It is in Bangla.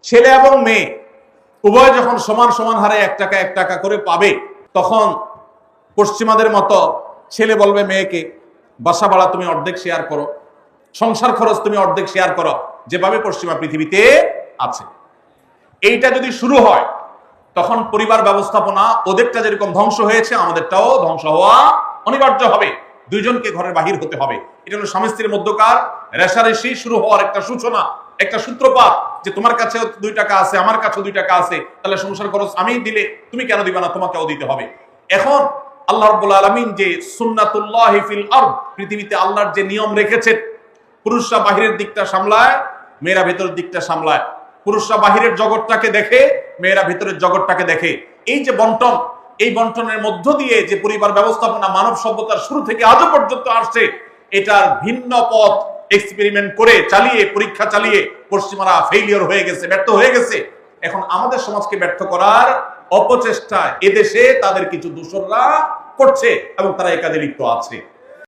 ছেলে এবং মেয়ে উভয় যখন সমান সমান হারে 1 টাকা করে পাবে, তখন পশ্চিমাদের মতো ছেলে বলবে মেয়েকে, বাসা ভাড়া তুমি অর্ধেক শেয়ার করো, সংসার খরচ তুমি অর্ধেক শেয়ার করো, যেভাবে পশ্চিমা পৃথিবীতে আছে। এইটা যদি শুরু হয়, তখন পরিবার ব্যবস্থাপনা ওদেরটা যেরকম ধ্বংস হয়েছে, আমাদেরটাও ধ্বংস হওয়া অনিবার্য হবে। দুইজনকে ঘরের বাহির হতে হবে। এটা হলো স্বামী স্ত্রীর মধ্যকার রেষারেষি শুরু হওয়ার একটা সূচনা, একটা সূত্রপাত, যে তোমার কাছে 2 টাকা আছে, আমার কাছে 2 টাকা আছে, তাহলে সংসার খরচ আমি দিলে তুমি কেন দিবা না, তোমাকেও দিতে হবে। এখন আল্লাহ রাব্বুল আলামিন যে সুন্নাতুল্লাহি ফিল আরদ, পৃথিবীতে আল্লাহর যে নিয়ম রেখেছেন, পুরুষরা বাহিরের দিকটা সামলায়, মেয়েরা ভেতরের দিকটা সামলায়। পুরুষরা বাহিরের জগৎটাকে দেখে, মেয়েরা ভেতরের জগৎটাকে দেখে। এই যে বন্টন, এই বন্টনের মধ্য দিয়ে যে পরিবার ব্যবস্থাপনা মানব সভ্যতার শুরু থেকে আজও পর্যন্ত আসছে, এটার ভিন্ন পথ এক্সপেরিমেন্ট করে চালিয়ে, পরীক্ষা চালিয়ে পশ্চিমারা ফেইলিওর হয়ে গেছে, ব্যর্থ হয়ে গেছে। এখন আমাদের সমাজকে ব্যর্থ করার অপচেষ্টা এদেশে তাদের কিছু দূষররা করছে এবং তারা এই কাজে লিপ্ত আছে।